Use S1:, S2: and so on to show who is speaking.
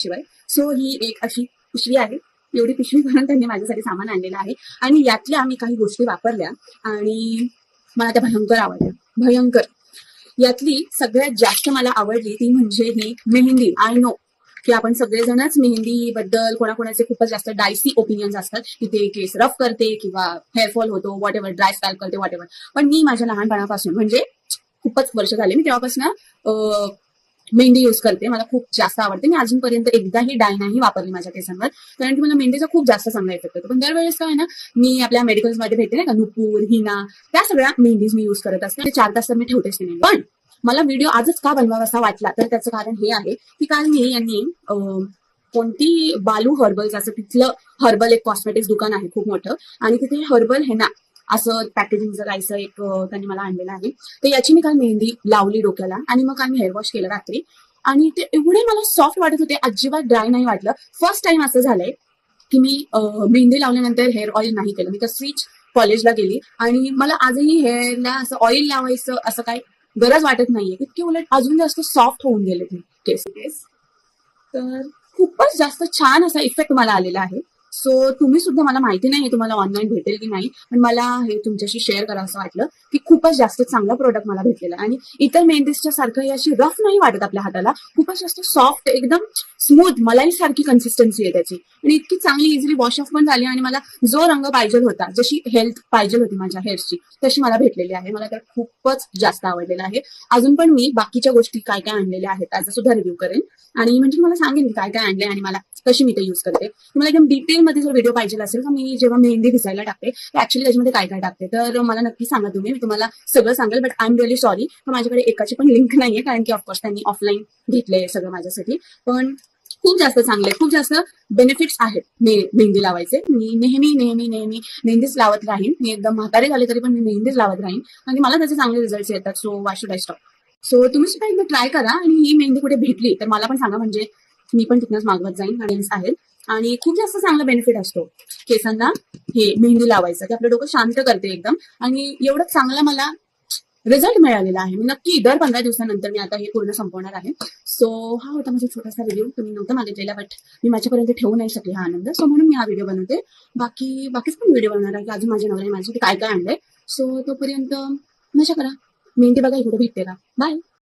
S1: शिवाय. सो ही एक अशी पिशवी आहे. एवढी पिशवी भरून त्यांनी माझ्यासाठी सामान आणलेलं आहे आणि यातल्या मी काही गोष्टी वापरल्या आणि मला त्या भयंकर आवडल्या. भयंकर. यातली सगळ्यात जास्त मला आवडली ती म्हणजे ही मेहंदी. आय नो की आपण सगळेजणच मेहंदी बद्दल कोणाकोणाचे खूपच जास्त डायसी ओपिनियन्स असतात की ते केस रफ करते किंवा हेअरफॉल होतो, वॉट एव्हर, ड्राय स्कॅल्प करते, वॉट एव्हर. पण मी माझ्या लहानपणापासून म्हणजे खूपच वर्ष झाले मी तेव्हापासून मेहंदी यूज करते. मला खूप जास्त आवडते. मी अजूनपर्यंत एकदाही डाय नाही वापरली माझ्या केसांवर, कारण की मला मेहंदीचा खूप जास्त चांगला इफेक्ट होतो. पण दरवेळेस काय ना, मी आपल्या मेडिकल्समध्ये भेटते नाही का, नुपूर, हिना, त्या सगळ्या मेहंदीज मी यूज करत असते. ते 4 तास तर मी ठेवतेच नाही. पण मला व्हिडिओ आजच का बनवावासा वाटला तर त्याचं कारण हे आहे की काल मी यांनी कोणती बालू हर्बल्स असं तिथलं हर्बल एक कॉस्मेटिक्स दुकान आहे खूप मोठं, आणि तिथे हर्बल हेना असं पॅकेजिंग जगायचं एक त्यांनी मला आणलेलं आहे. तर याची मी काल मेहंदी लावली डोक्याला आणि मग काल मी हेअर वॉश केलं रात्री, आणि ते एवढे मला सॉफ्ट वाटत होते, अजिबात ड्राय नाही वाटलं. फर्स्ट टाइम असं झालंय की मी मेहंदी लावल्यानंतर हेअर ऑइल नाही केलं. मी तशीच कॉलेजला गेली आणि मला आजही हेअरला असं ऑइल लावायचं असं काही गरज वाटत नाहीये. इतके उलट अजून जास्त सॉफ्ट होऊन गेले ते केस. तर खूपच जास्त छान असा इफेक्ट मला आलेला आहे. सो तुम्ही सुद्धा, मला माहिती नाही तुम्हाला ऑनलाईन भेटेल की नाही, पण मला हे तुमच्याशी शेअर करावं असं वाटलं की खूपच जास्त चांगला प्रोडक्ट मला भेटलेला आहे. आणि इतर मेहंदीच्या सारखं ही अशी रफ नाही वाटत आपल्या हाताला. खूपच जास्त सॉफ्ट, एकदम स्मूथ, मलाई सारखी कन्सिस्टन्सी आहे त्याची, आणि इतकी चांगली इझिली वॉश ऑफ पण झाली आणि मला जो रंग पाहिजे होता, जशी हेल्थ पाहिजे होती माझ्या हेअरची, तशी मला भेटलेली आहे. मला तर खूपच जास्त आवडलेलं आहे. अजून पण मी बाकीच्या गोष्टी काय काय आणलेल्या आहेत त्याचा सुद्धा रिव्ह्यू करेन, आणि म्हणजे तुम्हाला सांगेन की काय काय आणले आणि मला कशी मी ते यूज करते. तुम्हाला एकदम डिटेलमध्ये जर व्हिडिओ पाहिजे असेल तर मी जेव्हा मेहंदी भिजायला टाकते ऍक्च्युली त्याच्यामध्ये काय काय टाकते तर मला नक्की सांगा तुम्ही, मी तुम्हाला सगळं सांगेल. But I am really sorry, तर माझ्याकडे एकाची पण लिंक नाहीये, कारण की ऑफकोर्स त्यांनी ऑफलाईन घेतलंय सगळं माझ्यासाठी. पण खूप जास्त चांगले, खूप जास्त बेनिफिट्स आहेत मेहंदी लावायचे. मी नेहमी नेहमी नेहमी मेहंदीच लावत राहीन. मी एकदम म्हातारे झाले तरी पण मी मेहंदीच लावत राहीन, आणि मला त्याचे चांगले रिझल्ट येतात. So why should I stop. So तुम्ही सुद्धा एकदा ट्राय करा, आणि ही मेहंदी कुठे भेटली तर मला पण सांगा, म्हणजे मी पण तिथनंच मागवत जाईन. आणि आहेत, आणि खूप जास्त चांगला बेनिफिट असतो केसांना हे मेहंदी लावायचं, की आपलं डोकं शांत करते एकदम, आणि एवढं चांगला मला रिझल्ट मिळालेला आहे. मी नक्की दर 15 दिवसानंतर मी आता हे पूर्ण संपवणार आहे. सो हा होता माझा छोटासा रिव्ह्यू. तुम्ही नव्हता मागितलेला, बट मी माझ्यापर्यंत ठेवू नाही शकले हा आनंद, सो म्हणून मी हा व्हिडिओ बनवते. बाकीच पण व्हिडिओ बनवणार आहे की अजून माझ्या नवऱ्याने माझ्यासाठी काय काय आणलंय. सो तोपर्यंत मजा करा. मेहंदी बघा इकडे भेटते का. बाय.